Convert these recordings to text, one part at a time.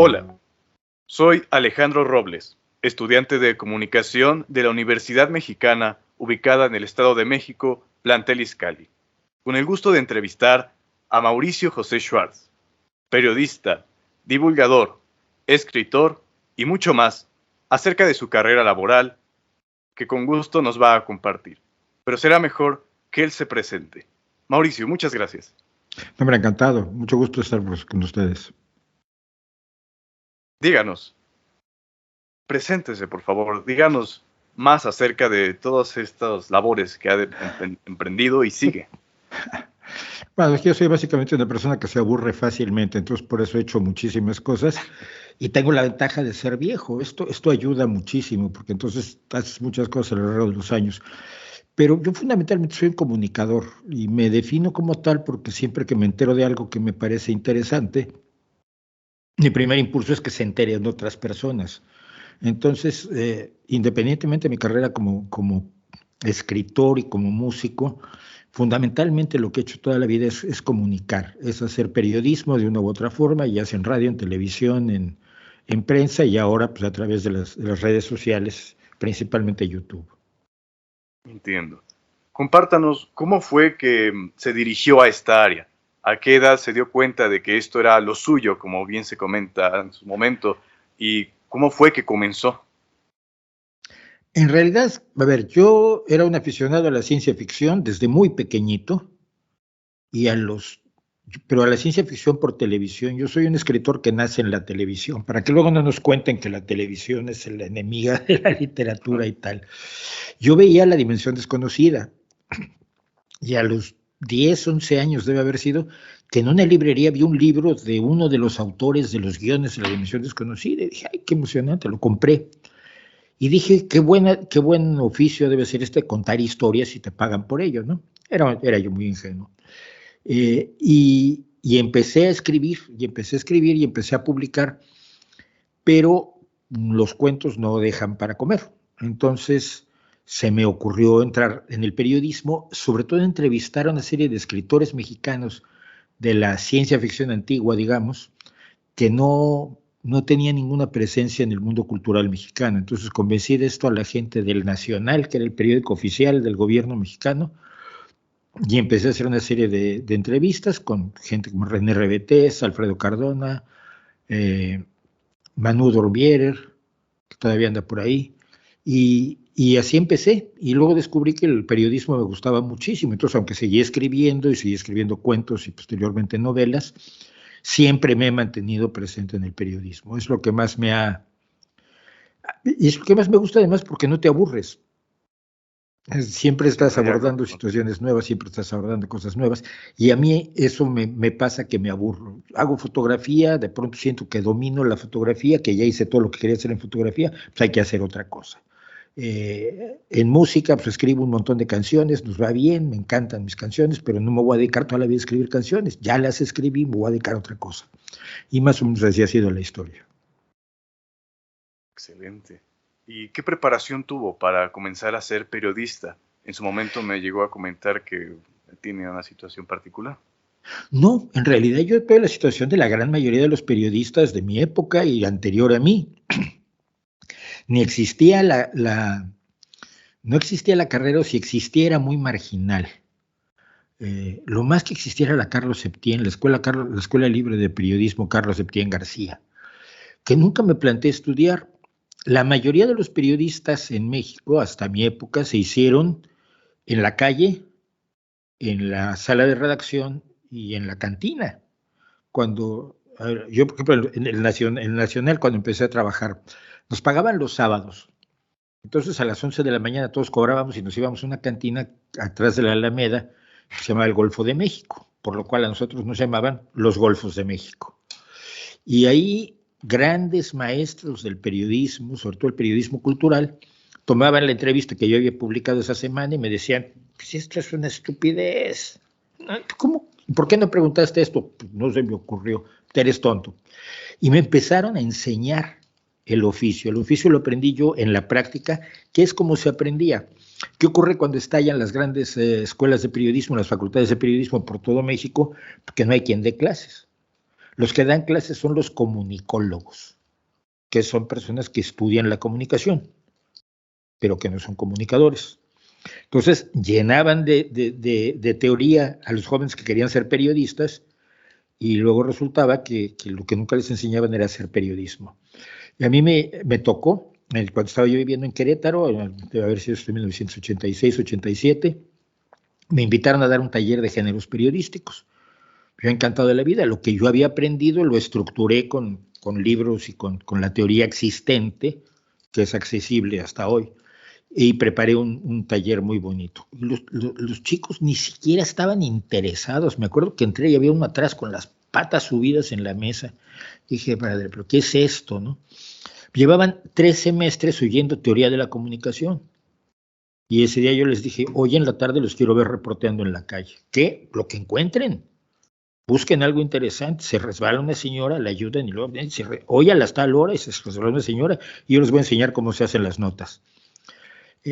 Hola, soy Alejandro Robles, estudiante de comunicación de la Universidad Mexicana, ubicada en el Estado de México, plantel Izcalli, con el gusto de entrevistar a Mauricio José Schwartz, periodista, divulgador, escritor y mucho más acerca de su carrera laboral, que con gusto nos va a compartir. Pero será mejor que él se presente. Mauricio, muchas gracias. Me ha encantado, mucho gusto estar con ustedes. Díganos, preséntese por favor, díganos más acerca de todas estas labores que ha emprendido y sigue. Bueno, es que yo soy básicamente una persona que se aburre fácilmente, entonces por eso he hecho muchísimas cosas y tengo la ventaja de ser viejo. Esto ayuda muchísimo porque entonces haces muchas cosas a lo largo de los años. Pero yo fundamentalmente soy un comunicador y me defino como tal porque siempre que me entero de algo que me parece interesante, mi primer impulso es que se enteren otras personas. Entonces, independientemente de mi carrera como escritor y como músico, fundamentalmente lo que he hecho toda la vida es comunicar, es hacer periodismo de una u otra forma, ya sea en radio, en televisión, en prensa y ahora pues, a través de las redes sociales, principalmente YouTube. Entiendo. Compártanos cómo fue que se dirigió a esta área. ¿A qué edad se dio cuenta de que esto era lo suyo, como bien se comenta en su momento? ¿Y cómo fue que comenzó? En realidad, a ver, yo era un aficionado a la ciencia ficción desde muy pequeñito y pero a la ciencia ficción por televisión. Yo soy un escritor que nace en la televisión, para que luego no nos cuenten que la televisión es la enemiga de la literatura y tal. Yo veía La Dimensión Desconocida y a los 10, 11 años debe haber sido que en una librería vi un libro de uno de los autores de los guiones de La Dimensión Desconocida y dije, ay, qué emocionante, lo compré. Y dije, qué buen oficio debe ser contar historias y te pagan por ello, ¿no? Era yo muy ingenuo. Y empecé a escribir, y empecé a publicar, pero los cuentos no dejan para comer. Entonces se me ocurrió entrar en el periodismo, sobre todo entrevistar a una serie de escritores mexicanos de la ciencia ficción antigua, digamos, que no tenía ninguna presencia en el mundo cultural mexicano. Entonces convencí de esto a la gente del Nacional, que era el periódico oficial del gobierno mexicano, y empecé a hacer una serie de entrevistas con gente como René Rebetés, Alfredo Cardona, Manu Dormierer, que todavía anda por ahí, y así empecé, y luego descubrí que el periodismo me gustaba muchísimo, entonces aunque seguí escribiendo y seguí escribiendo cuentos y posteriormente novelas, siempre me he mantenido presente en el periodismo. Es lo que más y es lo que más me gusta además porque no te aburres. Siempre estás abordando situaciones nuevas, siempre estás abordando cosas nuevas, y a mí eso me pasa que me aburro. Hago fotografía, de pronto siento que domino la fotografía, que ya hice todo lo que quería hacer en fotografía, pues hay que hacer otra cosa. En música, pues escribo un montón de canciones, nos va bien, me encantan mis canciones, pero no me voy a dedicar toda la vida a escribir canciones, ya las escribí, me voy a dedicar a otra cosa. Y más o menos así ha sido la historia. Excelente. ¿Y qué preparación tuvo para comenzar a ser periodista? En su momento me llegó a comentar que tiene una situación particular. No, en realidad yo tuve la situación de la gran mayoría de los periodistas de mi época y anterior a mí. Ni existía no existía la carrera, o si existía era muy marginal. Lo más que existía era la Carlos Septién, la Escuela Libre de Periodismo Carlos Septién García, que nunca me planteé estudiar. La mayoría de los periodistas en México, hasta mi época, se hicieron en la calle, en la sala de redacción y en la cantina. Yo, por ejemplo, en el Nacional, cuando empecé a trabajar, nos pagaban los sábados. Entonces, a las 11 de la mañana todos cobrábamos y nos íbamos a una cantina atrás de la Alameda, que se llamaba el Golfo de México, por lo cual a nosotros nos llamaban los Golfos de México. Y ahí grandes maestros del periodismo, sobre todo el periodismo cultural, tomaban la entrevista que yo había publicado esa semana y me decían, pues esto es una estupidez. ¿Cómo? ¿Por qué no preguntaste esto? Pues no se me ocurrió, eres tonto. Y me empezaron a enseñar el oficio. El oficio lo aprendí yo en la práctica, que es como se aprendía. ¿Qué ocurre cuando estallan las grandes escuelas de periodismo, las facultades de periodismo por todo México? Porque no hay quien dé clases. Los que dan clases son los comunicólogos, que son personas que estudian la comunicación, pero que no son comunicadores. Entonces, llenaban de teoría a los jóvenes que querían ser periodistas y luego resultaba que lo que nunca les enseñaban era hacer periodismo. Y a mí me tocó, cuando estaba yo viviendo en Querétaro, debe haber sido en 1986, 87, me invitaron a dar un taller de géneros periodísticos. Yo encantado de la vida, lo que yo había aprendido lo estructuré con libros y con la teoría existente, que es accesible hasta hoy, y preparé un taller muy bonito. Los chicos ni siquiera estaban interesados. Me acuerdo que entré y había uno atrás con las patas subidas en la mesa. Dije, padre, ¿pero qué es esto, no? Llevaban 3 semestres oyendo teoría de la comunicación. Y ese día yo les dije, hoy en la tarde los quiero ver reporteando en la calle. ¿Qué? Lo que encuentren. Busquen algo interesante. Se resbala una señora, la ayudan y luego hoy a las tal hora y se resbala una señora y yo les voy a enseñar cómo se hacen las notas.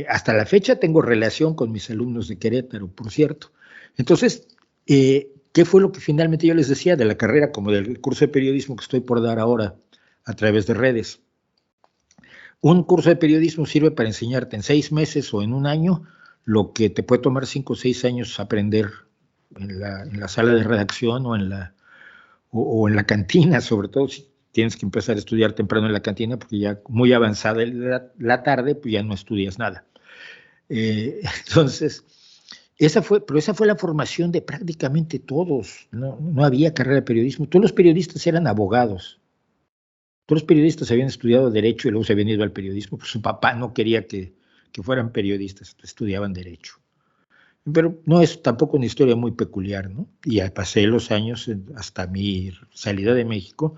Hasta la fecha tengo relación con mis alumnos de Querétaro, por cierto. Entonces, ¿qué fue lo que finalmente yo les decía de la carrera como del curso de periodismo que estoy por dar ahora a través de redes? Un curso de periodismo sirve para enseñarte en 6 meses o en un año lo que te puede tomar 5 o 6 años aprender en la sala de redacción o en la cantina, sobre todo si tienes que empezar a estudiar temprano en la cantina porque ya muy avanzada la tarde, pues ya no estudias nada. Entonces, esa fue la formación de prácticamente todos. No había carrera de periodismo. Todos los periodistas eran abogados. Todos los periodistas habían estudiado Derecho y luego se habían ido al periodismo, pues su papá no quería que fueran periodistas, estudiaban Derecho. Pero no es tampoco una historia muy peculiar, ¿no? Y pasé los años, hasta mi salida de México,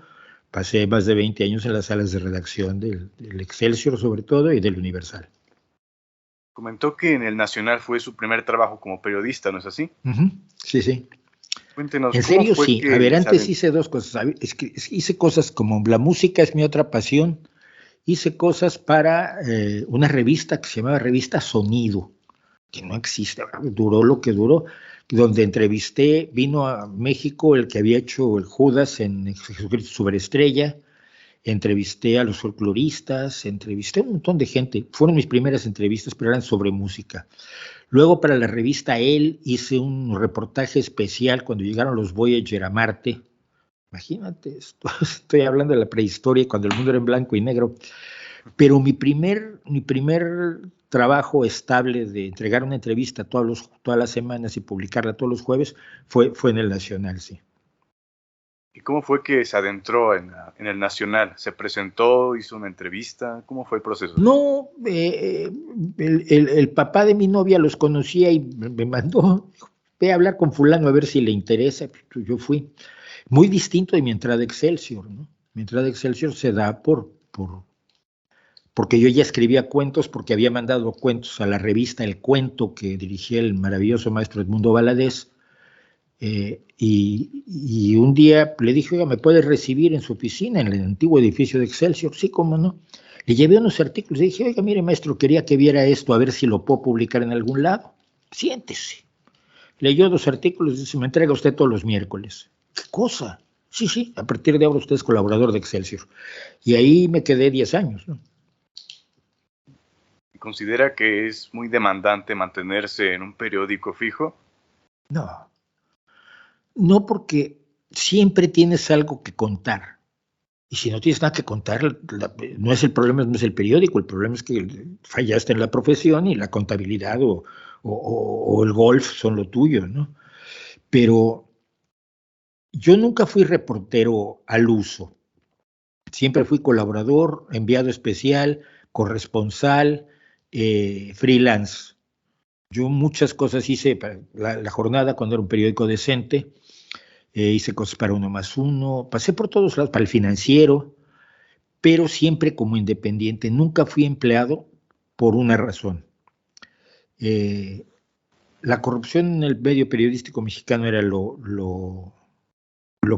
pasé más de 20 años en las salas de redacción del Excelsior sobre todo y del Universal. Comentó que en el Nacional fue su primer trabajo como periodista, ¿no es así? Sí. Cuéntenos. En serio, sí. A ver, antes hice 2 cosas. Hice cosas como la música es mi otra pasión. Hice cosas para una revista que se llamaba Revista Sonido, que no existe, duró lo que duró, donde vino a México el que había hecho el Judas en Jesucristo Superestrella, entrevisté a los folcloristas, entrevisté a un montón de gente. Fueron mis primeras entrevistas, pero eran sobre música. Luego para la revista Elle hice un reportaje especial cuando llegaron los Voyager a Marte. Imagínate, estoy hablando de la prehistoria, cuando el mundo era en blanco y negro. Pero mi primer trabajo estable de entregar una entrevista todas las semanas y publicarla todos los jueves fue en el Nacional, sí. ¿Y cómo fue que se adentró en el Nacional? ¿Se presentó, hizo una entrevista? ¿Cómo fue el proceso? No, el papá de mi novia los conocía y me mandó, ve a hablar con fulano a ver si le interesa. Yo fui. Muy distinto de mi entrada a Excelsior, ¿no? Mi entrada a Excelsior se da porque yo ya escribía cuentos, porque había mandado cuentos a la revista El Cuento que dirigía el maravilloso maestro Edmundo Valadez. Y un día le dije, oiga, ¿me puede recibir en su oficina, en el antiguo edificio de Excelsior? Sí, cómo no. Le llevé unos artículos y dije, oiga, mire, maestro, quería que viera esto, a ver si lo puedo publicar en algún lado. Siéntese. Leyó 2 artículos y dice, me entrega usted todos los miércoles. ¿Qué cosa? Sí, a partir de ahora usted es colaborador de Excelsior. Y ahí me quedé 10 años, ¿no? ¿Considera que es muy demandante mantenerse en un periódico fijo? No, porque siempre tienes algo que contar. Y si no tienes nada que contar, no es el problema, no es el periódico, el problema es que fallaste en la profesión y la contabilidad o el golf son lo tuyo, ¿no? Pero yo nunca fui reportero al uso. Siempre fui colaborador, enviado especial, corresponsal, freelance. Yo muchas cosas hice para la jornada cuando era un periódico decente. Hice cosas para Uno Más Uno, pasé por todos lados, para el Financiero, pero siempre como independiente. Nunca fui empleado por una razón. La corrupción en el medio periodístico mexicano era lo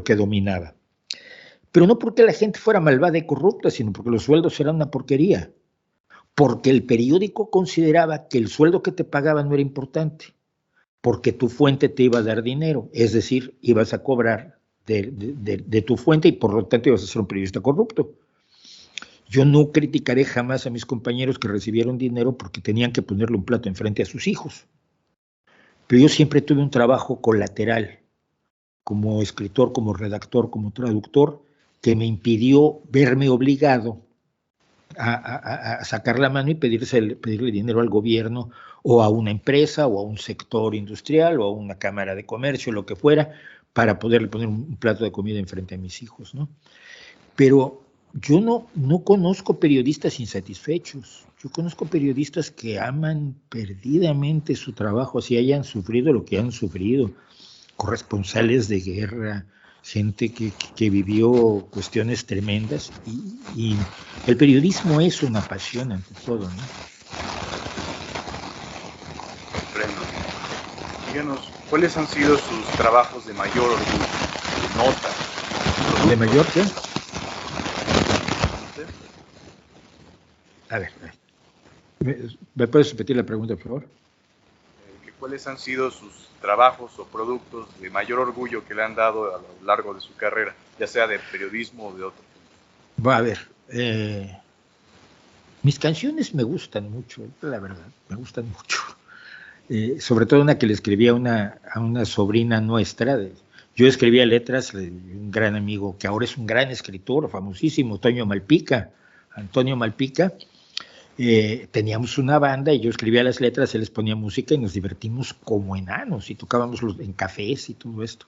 que dominaba. Pero no porque la gente fuera malvada y corrupta, sino porque los sueldos eran una porquería. Porque el periódico consideraba que el sueldo que te pagaban no era importante, porque tu fuente te iba a dar dinero, es decir, ibas a cobrar de tu fuente y por lo tanto ibas a ser un periodista corrupto. Yo no criticaré jamás a mis compañeros que recibieron dinero porque tenían que ponerle un plato enfrente a sus hijos. Pero yo siempre tuve un trabajo colateral, como escritor, como redactor, como traductor, que me impidió verme obligado a sacar la mano y pedirle dinero al gobierno o a una empresa o a un sector industrial o a una cámara de comercio, lo que fuera, para poderle poner un plato de comida enfrente a mis hijos, ¿no? Pero yo no conozco periodistas insatisfechos. Yo conozco periodistas que aman perdidamente su trabajo, así hayan sufrido lo que han sufrido. Corresponsales de guerra, gente que vivió cuestiones tremendas. Y el periodismo es una pasión ante todo, ¿no? Comprendo. Díganos, ¿cuáles han sido sus trabajos de mayor orgullo? ¿De nota? ¿De mayor qué? A ver, ¿me puedes repetir la pregunta, por favor? ¿Cuáles han sido sus trabajos o productos de mayor orgullo que le han dado a lo largo de su carrera, ya sea de periodismo o de otro? Va a ver, mis canciones me gustan mucho, la verdad, me gustan mucho. Sobre todo una que le escribí a una sobrina nuestra. Yo escribía letras de un gran amigo que ahora es un gran escritor, famosísimo, Antonio Malpica. Teníamos una banda y yo escribía las letras, él les ponía música y nos divertimos como enanos y tocábamos en cafés y todo esto.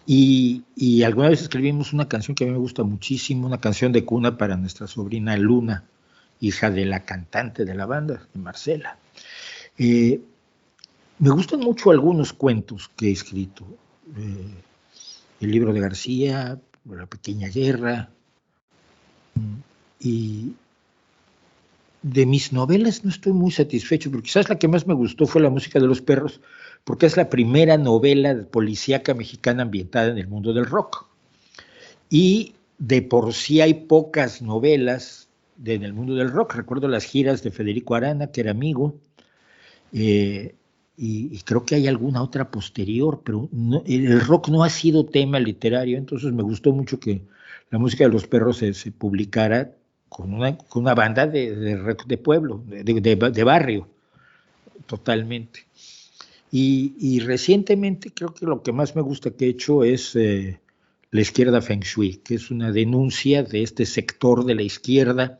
Y alguna vez escribimos una canción que a mí me gusta muchísimo, una canción de cuna para nuestra sobrina Luna, hija de la cantante de la banda, de Marcela. Me gustan mucho algunos cuentos que he escrito. El libro de García, La Pequeña Guerra. Y de mis novelas no estoy muy satisfecho, porque quizás la que más me gustó fue La Música de los Perros, porque es la primera novela policíaca mexicana ambientada en el mundo del rock. Y de por sí hay pocas novelas en el mundo del rock. Recuerdo las giras de Federico Arana, que era amigo, y creo que hay alguna otra posterior, pero no, el rock no ha sido tema literario, entonces me gustó mucho que La Música de los Perros se publicara con una banda de pueblo, de barrio, totalmente. Y recientemente creo que lo que más me gusta que he hecho es La Izquierda Feng Shui, que es una denuncia de este sector de la izquierda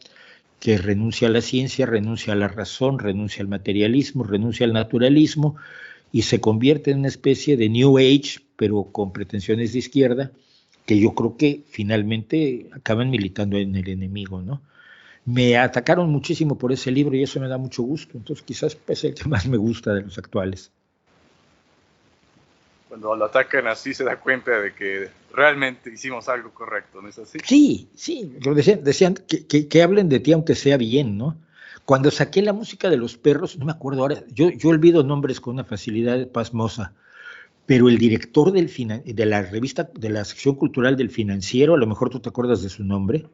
que renuncia a la ciencia, renuncia a la razón, renuncia al materialismo, renuncia al naturalismo y se convierte en una especie de New Age, pero con pretensiones de izquierda, que yo creo que finalmente acaban militando en el enemigo, ¿no? Me atacaron muchísimo por ese libro y eso me da mucho gusto, entonces quizás es el que más me gusta de los actuales. Cuando lo atacan así se da cuenta de que realmente hicimos algo correcto, ¿no es así? Sí, decían que hablen de ti aunque sea bien, ¿no? Cuando saqué La Música de los Perros, no me acuerdo ahora, yo olvido nombres con una facilidad pasmosa, pero el director de la revista, de la sección cultural del Financiero, a lo mejor tú te acuerdas de su nombre,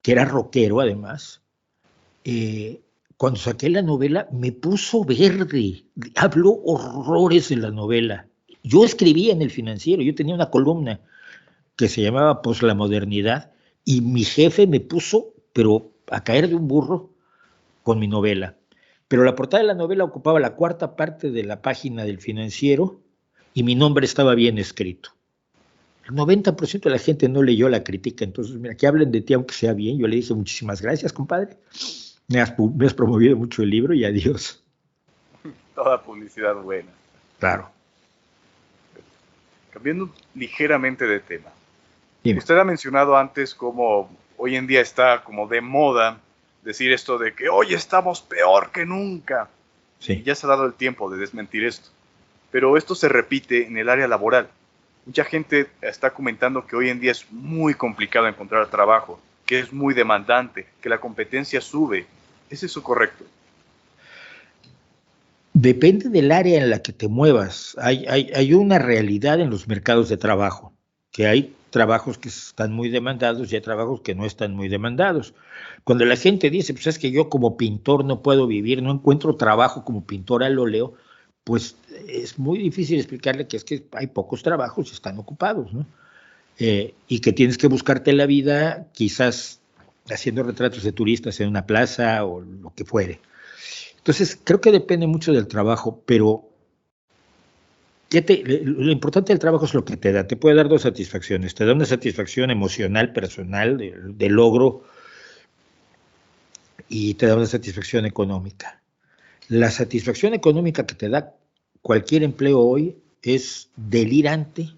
que era rockero además, cuando saqué la novela me puso verde, habló horrores de la novela. Yo escribía en el Financiero, yo tenía una columna que se llamaba Post la Modernidad y mi jefe me puso, pero a caer de un burro con mi novela. Pero la portada de la novela ocupaba la cuarta parte de la página del Financiero y mi nombre estaba bien escrito. El 90% de la gente no leyó la crítica, entonces, mira, que hablen de ti aunque sea bien. Yo le dije, muchísimas gracias, compadre. Me has promovido mucho el libro y adiós. Toda publicidad buena. Claro. Cambiando ligeramente de tema. Dime. Usted ha mencionado antes cómo hoy en día está como de moda decir esto de que hoy estamos peor que nunca. Sí. Ya se ha dado el tiempo de desmentir esto. Pero esto se repite en el área laboral. Mucha gente está comentando que hoy en día es muy complicado encontrar trabajo, que es muy demandante, que la competencia sube. ¿Es eso correcto? Depende del área en la que te muevas. Hay una realidad en los mercados de trabajo, que hay trabajos que están muy demandados y hay trabajos que no están muy demandados. Cuando la gente dice, pues es que yo como pintor no puedo vivir, no encuentro trabajo como pintor al óleo, pues es muy difícil explicarle que es que hay pocos trabajos y están ocupados, ¿no? Y que tienes que buscarte la vida quizás haciendo retratos de turistas en una plaza o lo que fuere. Entonces, creo que depende mucho del trabajo, pero lo importante del trabajo es lo que te da. Te puede dar dos satisfacciones. Te da una satisfacción emocional, personal, de logro, y te da una satisfacción económica. La satisfacción económica que te da cualquier empleo hoy es delirante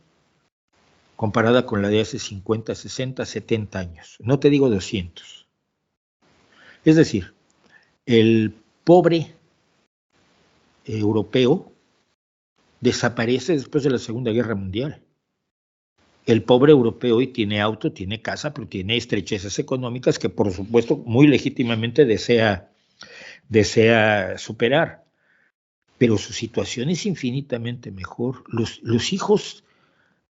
comparada con la de hace 50, 60, 70 años. No te digo 200. Es decir, el pobre europeo desaparece después de la Segunda Guerra Mundial. El pobre europeo hoy tiene auto, tiene casa, pero tiene estrechezas económicas que, por supuesto, muy legítimamente desea superar. Pero su situación es infinitamente mejor. Los hijos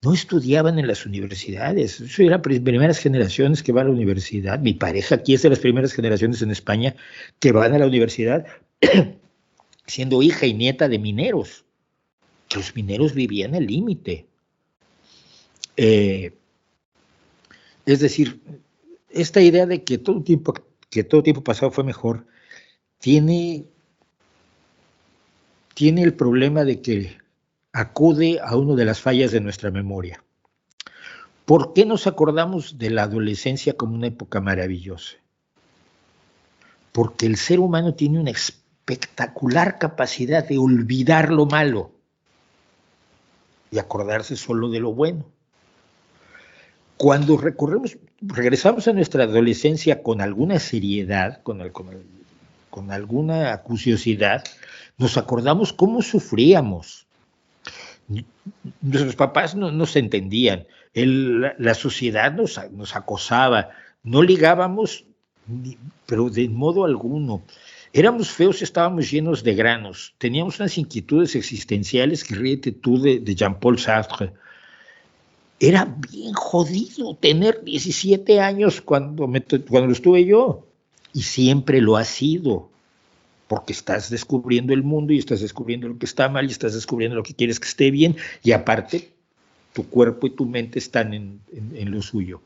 no estudiaban en las universidades. Yo era primeras generaciones que van a la universidad. Mi pareja aquí es de las primeras generaciones en España que van a la universidad siendo hija y nieta de mineros. Los mineros vivían al límite. Es decir, esta idea de que todo tiempo pasado fue mejor tiene el problema de que acude a una de las fallas de nuestra memoria. ¿Por qué nos acordamos de la adolescencia como una época maravillosa? Porque el ser humano tiene una espectacular capacidad de olvidar lo malo y acordarse solo de lo bueno. Cuando regresamos a nuestra adolescencia con alguna seriedad, con alguna acuciosidad, nos acordamos cómo sufríamos. Nuestros papás no se entendían, la sociedad nos acosaba, no ligábamos, pero de modo alguno. Éramos feos, estábamos llenos de granos, teníamos unas inquietudes existenciales que ríete tú de Jean-Paul Sartre. Era bien jodido tener 17 años cuando lo estuve yo, y siempre lo ha sido, porque estás descubriendo el mundo y estás descubriendo lo que está mal y estás descubriendo lo que quieres que esté bien, y aparte tu cuerpo y tu mente están en lo suyo.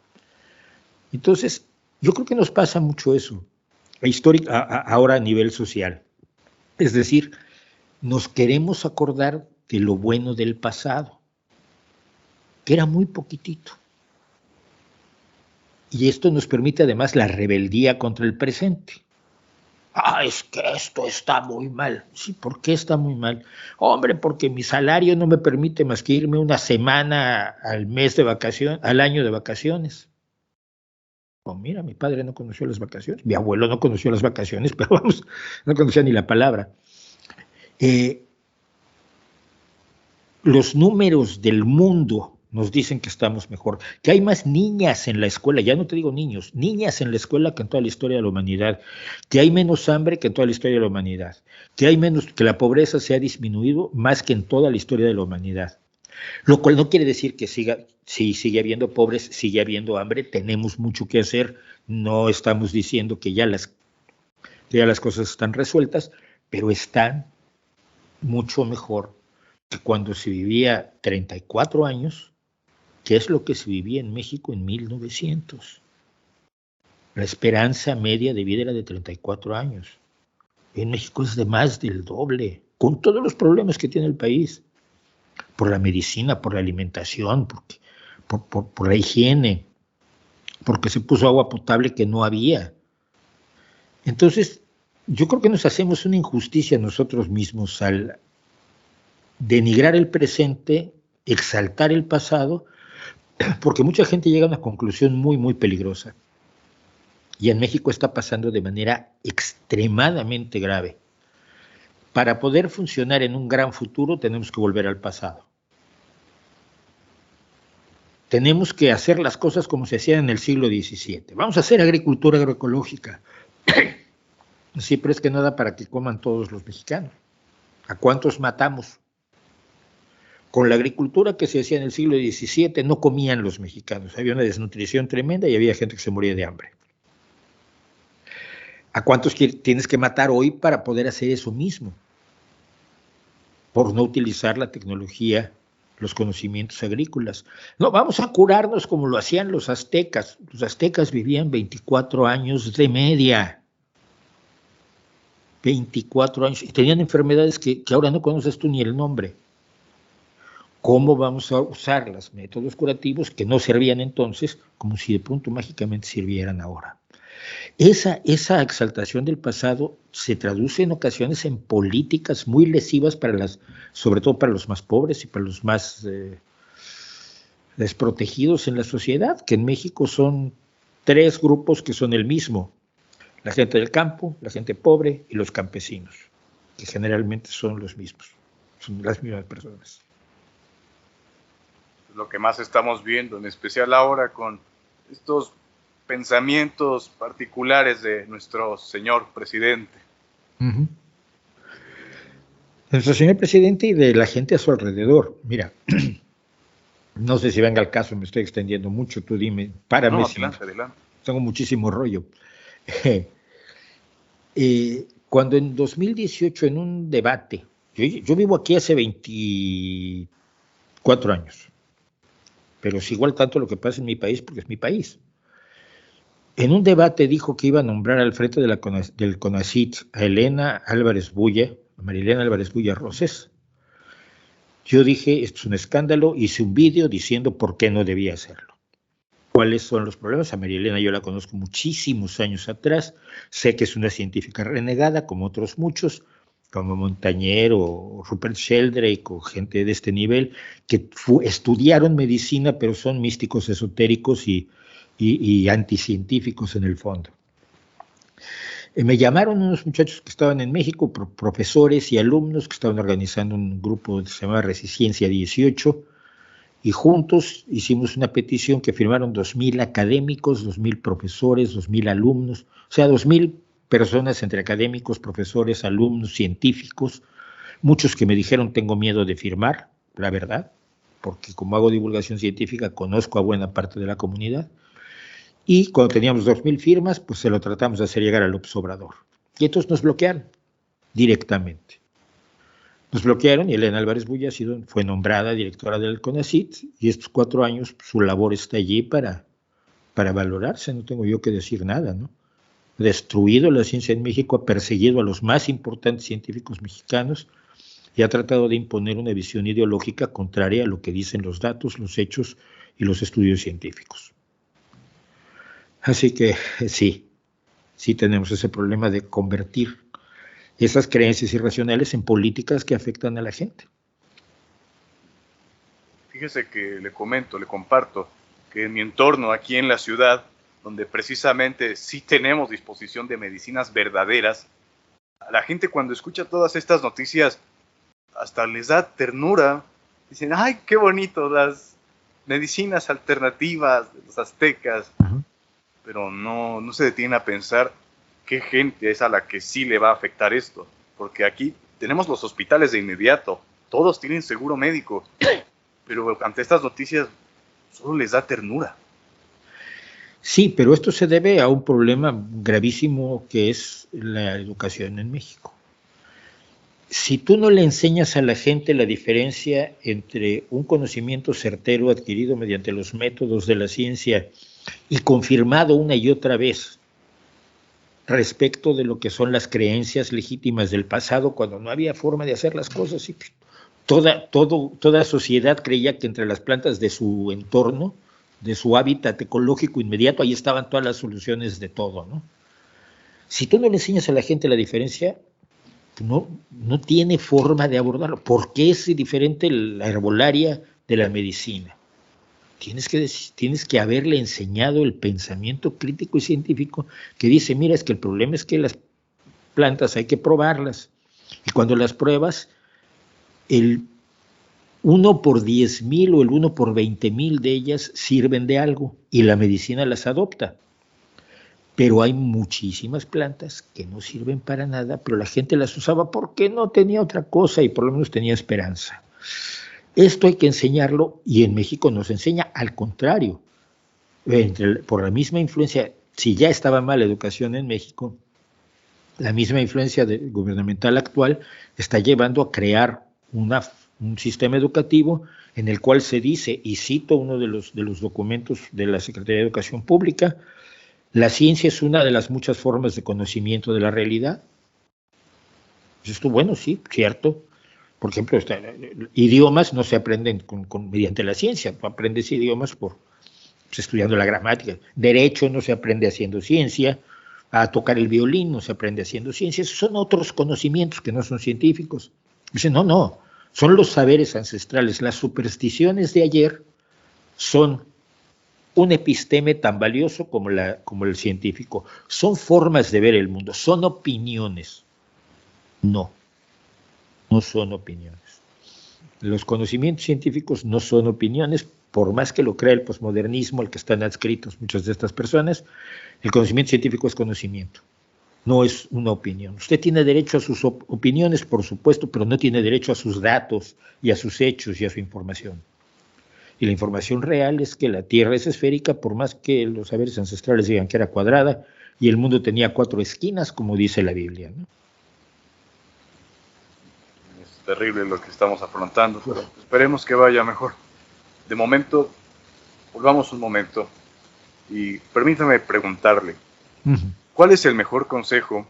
Entonces, yo creo que nos pasa mucho eso, ahora a nivel social. Es decir, nos queremos acordar de lo bueno del pasado, que era muy poquitito. Y esto nos permite además la rebeldía contra el presente. Es que esto está muy mal. Sí, ¿por qué está muy mal? Hombre, porque mi salario no me permite más que irme una semana al mes de vacaciones, al año de vacaciones. Mira, mi padre no conoció las vacaciones, mi abuelo no conoció las vacaciones, pero vamos, no conocía ni la palabra. Los números del mundo nos dicen que estamos mejor, que hay más niñas en la escuela, ya no te digo niños, niñas en la escuela que en toda la historia de la humanidad, que hay menos hambre que en toda la historia de la humanidad, que la pobreza se ha disminuido más que en toda la historia de la humanidad. Lo cual no quiere decir que sigue habiendo pobres, sigue habiendo hambre, tenemos mucho que hacer, no estamos diciendo que ya las cosas están resueltas, pero están mucho mejor que cuando se vivía 34 años, que es lo que se vivía en México en 1900. La esperanza media de vida era de 34 años. En México es de más del doble, con todos los problemas que tiene el país, por la medicina, por la alimentación, por la higiene, porque se puso agua potable que no había. Entonces, yo creo que nos hacemos una injusticia nosotros mismos al denigrar el presente, exaltar el pasado, porque mucha gente llega a una conclusión muy, muy peligrosa. Y en México está pasando de manera extremadamente grave. Para poder funcionar en un gran futuro tenemos que volver al pasado. Tenemos que hacer las cosas como se hacían en el siglo XVII. Vamos a hacer agricultura agroecológica. Sí, pero es que no da para que coman todos los mexicanos. ¿A cuántos matamos? Con la agricultura que se hacía en el siglo XVII no comían los mexicanos. Había una desnutrición tremenda y había gente que se moría de hambre. ¿A cuántos tienes que matar hoy para poder hacer eso mismo? por no utilizar la tecnología, los conocimientos agrícolas. No, vamos a curarnos como lo hacían los aztecas. Los aztecas vivían 24 años de media. 24 años. Y tenían enfermedades que ahora no conoces tú ni el nombre. ¿Cómo vamos a usar los métodos curativos que no servían entonces, como si de pronto mágicamente sirvieran ahora? Esa exaltación del pasado se traduce en ocasiones en políticas muy lesivas sobre todo para los más pobres y para los más desprotegidos en la sociedad, que en México son 3 grupos que son el mismo: la gente del campo, la gente pobre y los campesinos, que generalmente son los mismos, son las mismas personas. Lo que más estamos viendo, en especial ahora con estos pensamientos particulares de nuestro señor presidente. Uh-huh. Nuestro señor presidente y de la gente a su alrededor. Mira, no sé si venga al caso, me estoy extendiendo mucho, tú dime, párame. No, adelante. Tengo muchísimo rollo. Cuando en 2018, en un debate, yo vivo aquí hace 24 años, pero es igual tanto lo que pasa en mi país porque es mi país. En un debate dijo que iba a nombrar al frente del CONACYT a Marilena Álvarez Bulla Roses. Yo dije, esto es un escándalo, hice un vídeo diciendo por qué no debía hacerlo. ¿Cuáles son los problemas? A Marilena yo la conozco muchísimos años atrás, sé que es una científica renegada, como otros muchos, como Montañer o Rupert Sheldrake o gente de este nivel, que estudiaron medicina, pero son místicos esotéricos y anticientíficos en el fondo. Me llamaron unos muchachos que estaban en México, profesores y alumnos que estaban organizando un grupo que se llama Resiciencia 18, y juntos hicimos una petición que firmaron 2,000 académicos, 2,000 profesores, 2,000 alumnos, o sea, 2,000 personas entre académicos, profesores, alumnos, científicos, muchos que me dijeron tengo miedo de firmar, la verdad, porque como hago divulgación científica conozco a buena parte de la comunidad. Y cuando teníamos 2,000 firmas, pues se lo tratamos de hacer llegar al López Obrador. Y entonces nos bloquearon directamente. Nos bloquearon y Elena Álvarez Bulla fue nombrada directora del CONACYT y estos 4 años su labor está allí para valorarse, no tengo yo que decir nada, ¿no? Ha destruido la ciencia en México, ha perseguido a los más importantes científicos mexicanos y ha tratado de imponer una visión ideológica contraria a lo que dicen los datos, los hechos y los estudios científicos. Así que sí tenemos ese problema de convertir esas creencias irracionales en políticas que afectan a la gente. Fíjese que le comparto, que en mi entorno, aquí en la ciudad, donde precisamente sí tenemos disposición de medicinas verdaderas, a la gente cuando escucha todas estas noticias hasta les da ternura. Dicen, ¡ay, qué bonito! Las medicinas alternativas de los aztecas. Uh-huh. Pero no se detienen a pensar qué gente es a la que sí le va a afectar esto. Porque aquí tenemos los hospitales de inmediato, todos tienen seguro médico, pero ante estas noticias solo les da ternura. Sí, pero esto se debe a un problema gravísimo que es la educación en México. Si tú no le enseñas a la gente la diferencia entre un conocimiento certero adquirido mediante los métodos de la ciencia y confirmado una y otra vez respecto de lo que son las creencias legítimas del pasado, cuando no había forma de hacer las cosas, y toda sociedad creía que entre las plantas de su entorno, de su hábitat ecológico inmediato, ahí estaban todas las soluciones de todo, ¿no? Si tú no le enseñas a la gente la diferencia, no tiene forma de abordarlo. ¿Por qué es diferente la herbolaria de la medicina? Tienes que haberle enseñado el pensamiento crítico y científico que dice, mira, es que el problema es que las plantas hay que probarlas. Y cuando las pruebas, el 1 por 10,000 o el 1 por 20,000 de ellas sirven de algo y la medicina las adopta. Pero hay muchísimas plantas que no sirven para nada, pero la gente las usaba porque no tenía otra cosa y por lo menos tenía esperanza. Esto hay que enseñarlo y en México no se enseña, al contrario. Por la misma influencia, si ya estaba mal la educación en México, la misma influencia gubernamental actual está llevando a crear un sistema educativo en el cual se dice, y cito uno de los documentos de la Secretaría de Educación Pública: la ciencia es una de las muchas formas de conocimiento de la realidad. Esto, bueno, sí, cierto. Por ejemplo, idiomas no se aprenden mediante la ciencia. Tú aprendes idiomas pues, estudiando la gramática. Derecho no se aprende haciendo ciencia. A tocar el violín no se aprende haciendo ciencia. Esos son otros conocimientos que no son científicos. Dicen, no, son los saberes ancestrales. Las supersticiones de ayer son un episteme tan valioso como el científico. Son formas de ver el mundo, son opiniones. No son opiniones. Los conocimientos científicos no son opiniones, por más que lo crea el posmodernismo al que están adscritos muchas de estas personas. El conocimiento científico es conocimiento, no es una opinión. Usted tiene derecho a sus opiniones, por supuesto, pero no tiene derecho a sus datos y a sus hechos y a su información. Y la información real es que la Tierra es esférica, por más que los saberes ancestrales digan que era cuadrada y el mundo tenía 4 esquinas, como dice la Biblia, ¿no? Es terrible lo que estamos afrontando, pero esperemos que vaya mejor. De momento, volvamos un momento y permítame preguntarle, ¿cuál es el mejor consejo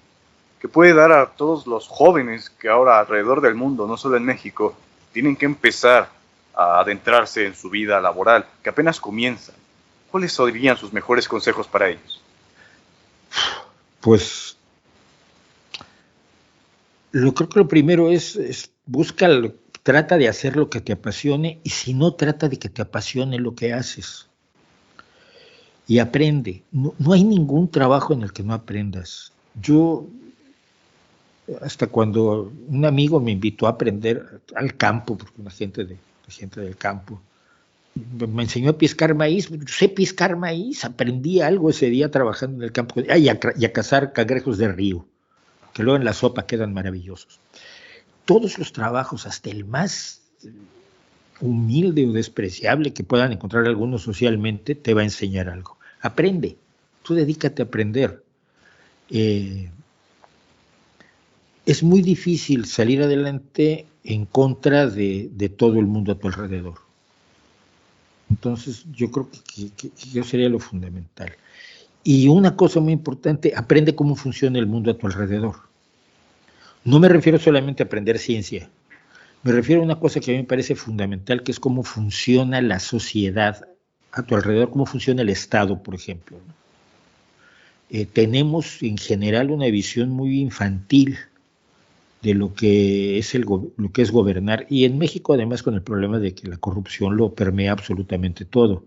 que puede dar a todos los jóvenes que ahora alrededor del mundo, no solo en México, tienen que empezar a adentrarse en su vida laboral, que apenas comienzan? ¿Cuáles serían sus mejores consejos para ellos? Pues creo que lo primero es trata de hacer lo que te apasione, y si no, trata de que te apasione lo que haces. Y aprende. No hay ningún trabajo en el que no aprendas. Yo, hasta cuando un amigo me invitó a aprender al campo, porque una gente del campo, me enseñó a piscar maíz. Yo sé piscar maíz, aprendí algo ese día trabajando en el campo, y a cazar cangrejos de río, que luego en la sopa quedan maravillosos. Todos los trabajos, hasta el más humilde o despreciable que puedan encontrar algunos socialmente, te va a enseñar algo. Aprende, tú dedícate a aprender. Es muy difícil salir adelante en contra de todo el mundo a tu alrededor. Entonces, yo creo que eso sería lo fundamental. Y una cosa muy importante, aprende cómo funciona el mundo a tu alrededor. No me refiero solamente a aprender ciencia, me refiero a una cosa que a mí me parece fundamental, que es cómo funciona la sociedad a tu alrededor, cómo funciona el Estado, por ejemplo. Tenemos en general una visión muy infantil de lo que es gobernar, y en México además con el problema de que la corrupción lo permea absolutamente todo.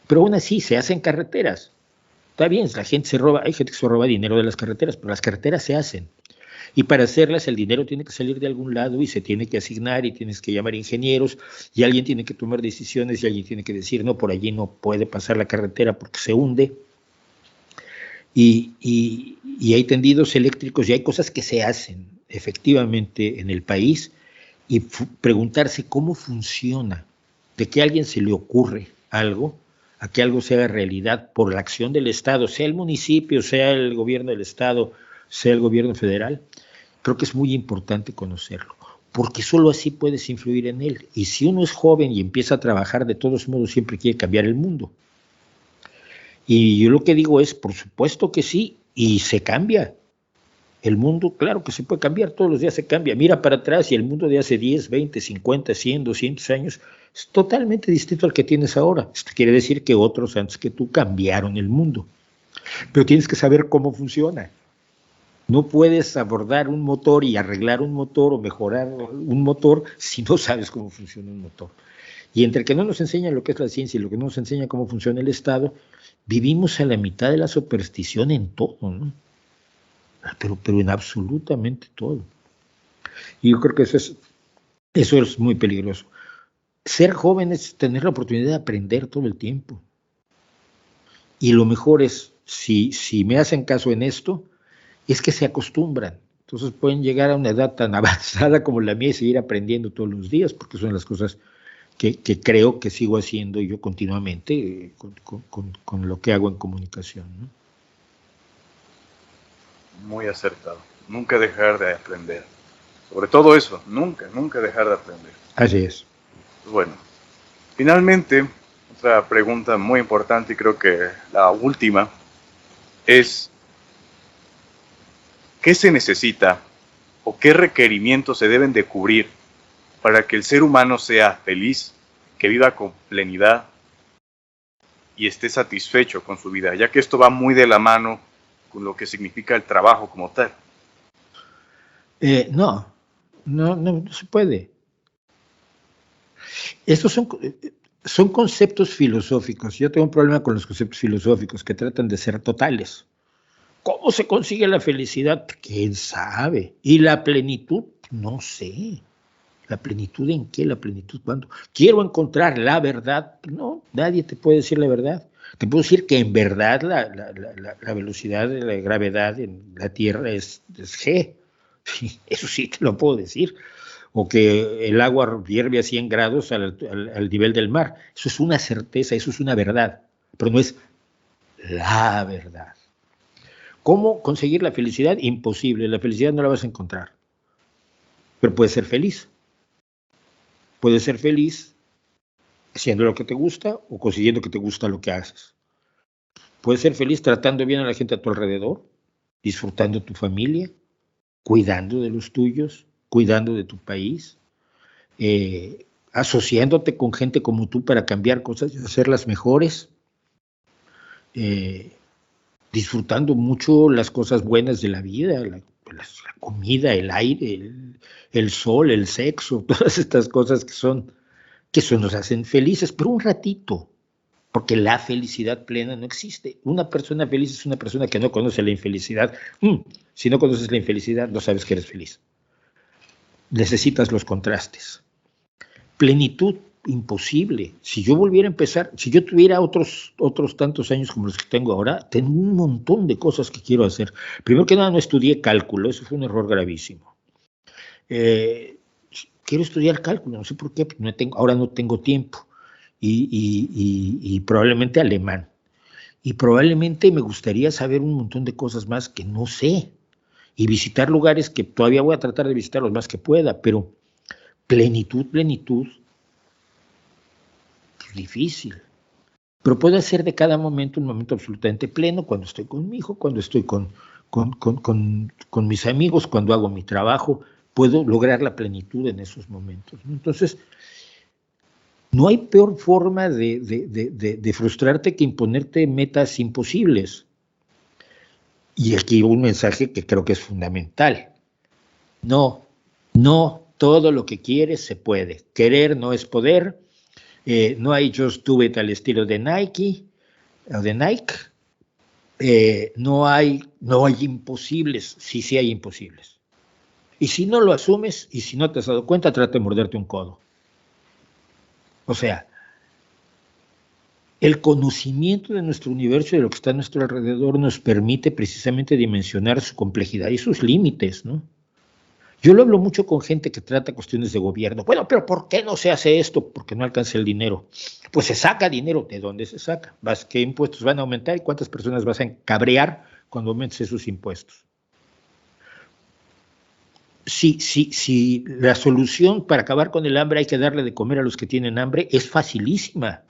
Pero aún así se hacen carreteras. Está bien, la gente se roba, hay gente que se roba dinero de las carreteras, pero las carreteras se hacen. Y para hacerlas el dinero tiene que salir de algún lado y se tiene que asignar y tienes que llamar ingenieros y alguien tiene que tomar decisiones y alguien tiene que decir, no, por allí no puede pasar la carretera porque se hunde. Y hay tendidos eléctricos y hay cosas que se hacen efectivamente en el país, y preguntarse cómo funciona, de que a alguien se le ocurre algo, a que algo se haga realidad por la acción del Estado, sea el municipio, sea el gobierno del Estado, sea el gobierno federal. Creo que es muy importante conocerlo, porque solo así puedes influir en él. Y si uno es joven y empieza a trabajar, de todos modos siempre quiere cambiar el mundo. Y yo lo que digo es, por supuesto que sí, y se cambia. El mundo, claro que se puede cambiar, todos los días se cambia. Mira para atrás y el mundo de hace 10, 20, 50, 100, 200 años es totalmente distinto al que tienes ahora. Esto quiere decir que otros antes que tú cambiaron el mundo. Pero tienes que saber cómo funciona. No puedes abordar un motor y arreglar un motor o mejorar un motor si no sabes cómo funciona un motor. Y entre que no nos enseñan lo que es la ciencia y lo que no nos enseña cómo funciona el Estado, vivimos a la mitad de la superstición en todo, ¿no? Pero en absolutamente todo. Y yo creo que eso es muy peligroso. Ser joven es tener la oportunidad de aprender todo el tiempo. Y lo mejor es, si me hacen caso en esto, es que se acostumbran. Entonces pueden llegar a una edad tan avanzada como la mía y seguir aprendiendo todos los días, porque son las cosas que creo que sigo haciendo yo continuamente con lo que hago en comunicación, ¿no? Muy acertado. Nunca dejar de aprender. Sobre todo eso, nunca, nunca dejar de aprender. Así es. Bueno, finalmente, otra pregunta muy importante y creo que la última es, ¿qué se necesita o qué requerimientos se deben de cubrir para que el ser humano sea feliz, que viva con plenidad y esté satisfecho con su vida? Ya que esto va muy de la mano con lo que significa el trabajo como tal. No se puede. Estos son conceptos filosóficos. Yo tengo un problema con los conceptos filosóficos que tratan de ser totales. ¿Cómo se consigue la felicidad? ¿Quién sabe? ¿Y la plenitud? No sé. ¿La plenitud en qué? ¿La plenitud cuándo? ¿Quiero encontrar la verdad? No, nadie te puede decir la verdad. Te puedo decir que en verdad la velocidad de la gravedad en la Tierra es G. Sí, eso sí te lo puedo decir. O que el agua hierve a 100 grados al nivel del mar. Eso es una certeza, eso es una verdad, pero no es la verdad. ¿Cómo conseguir la felicidad? Imposible, la felicidad no la vas a encontrar, pero puedes ser feliz. Puedes ser feliz haciendo lo que te gusta o consiguiendo que te gusta lo que haces. Puedes ser feliz tratando bien a la gente a tu alrededor, disfrutando tu familia, cuidando de los tuyos, cuidando de tu país, asociándote con gente como tú para cambiar cosas y hacerlas mejores, disfrutando mucho las cosas buenas de la vida, la comida, el aire, el sol, el sexo, todas estas cosas que nos hacen felices, pero un ratito, porque la felicidad plena no existe. Una persona feliz es una persona que no conoce la infelicidad. Si no conoces la infelicidad, no sabes que eres feliz. Necesitas los contrastes. Plenitud, imposible. Si yo volviera a empezar, si yo tuviera otros tantos años como los que tengo ahora, tengo un montón de cosas que quiero hacer. Primero que nada, no estudié cálculo, eso fue un error gravísimo. Quiero estudiar cálculo, no sé por qué, ahora no tengo tiempo. Y probablemente alemán. Y probablemente me gustaría saber un montón de cosas más que no sé. Y visitar lugares que todavía voy a tratar de visitar los más que pueda, pero plenitud, pues difícil. Pero puedo hacer de cada momento un momento absolutamente pleno cuando estoy con mi hijo, cuando estoy con mis amigos, cuando hago mi trabajo. Puedo lograr la plenitud en esos momentos, ¿no? Entonces, no hay peor forma de frustrarte que imponerte metas imposibles. Y aquí un mensaje que creo que es fundamental. No todo lo que quieres se puede. Querer no es poder. No hay just do it al estilo de Nike o de Nike. No hay imposibles. Sí hay imposibles. Y si no lo asumes y si no te has dado cuenta, trata de morderte un codo. O sea, el conocimiento de nuestro universo y de lo que está a nuestro alrededor nos permite precisamente dimensionar su complejidad y sus límites, ¿no? Yo lo hablo mucho con gente que trata cuestiones de gobierno. Bueno, pero ¿por qué no se hace esto? Porque no alcanza el dinero. Pues se saca dinero. ¿De dónde se saca? ¿Qué impuestos van a aumentar y cuántas personas vas a encabrear cuando aumentes esos impuestos? Si la solución para acabar con el hambre hay que darle de comer a los que tienen hambre, es facilísima.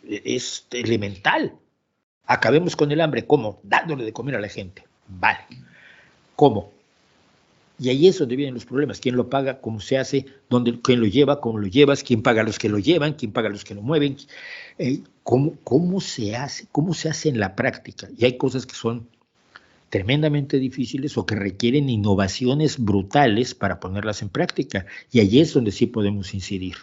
Es elemental. Acabemos con el hambre. ¿Cómo? Dándole de comer a la gente. Vale. ¿Cómo? Y ahí es donde vienen los problemas. ¿Quién lo paga? ¿Cómo se hace? ¿Quién lo lleva? ¿Cómo lo llevas? ¿Quién paga a los que lo llevan? ¿Quién paga a los que lo mueven? ¿Cómo se hace? ¿Cómo se hace en la práctica? Y hay cosas que son tremendamente difíciles o que requieren innovaciones brutales para ponerlas en práctica. Y ahí es donde sí podemos incidir.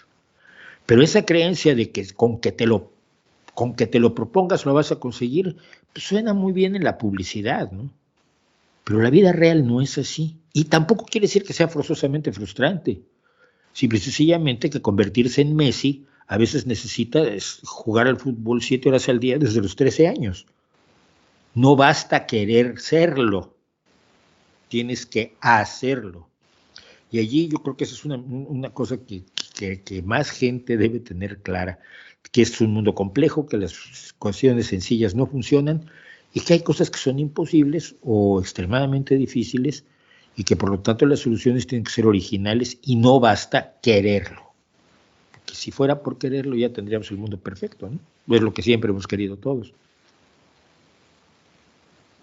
Pero esa creencia de que con que te lo propongas lo vas a conseguir, pues suena muy bien en la publicidad, ¿no? Pero la vida real no es así. Y tampoco quiere decir que sea forzosamente frustrante. Simple y sencillamente que convertirse en Messi a veces necesita jugar al fútbol 7 horas al día desde los 13 años. No basta querer serlo. Tienes que hacerlo. Y allí yo creo que esa es una cosa que más gente debe tener clara, que es un mundo complejo, que las cuestiones sencillas no funcionan y que hay cosas que son imposibles o extremadamente difíciles y que por lo tanto las soluciones tienen que ser originales y no basta quererlo. Porque si fuera por quererlo ya tendríamos el mundo perfecto, ¿no? Es lo que siempre hemos querido todos.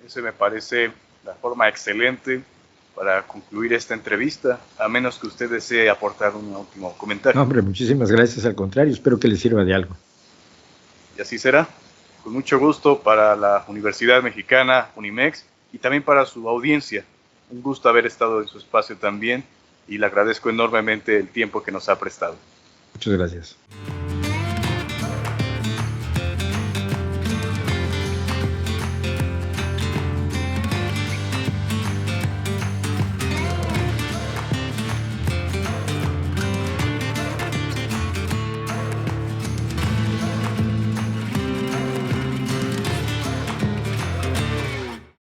Ese me parece la forma excelente para concluir esta entrevista, a menos que usted desee aportar un último comentario. No, hombre, muchísimas gracias, al contrario, espero que les sirva de algo. Y así será, con mucho gusto para la Universidad Mexicana, Unimex, y también para su audiencia. Un gusto haber estado en su espacio también, y le agradezco enormemente el tiempo que nos ha prestado. Muchas gracias.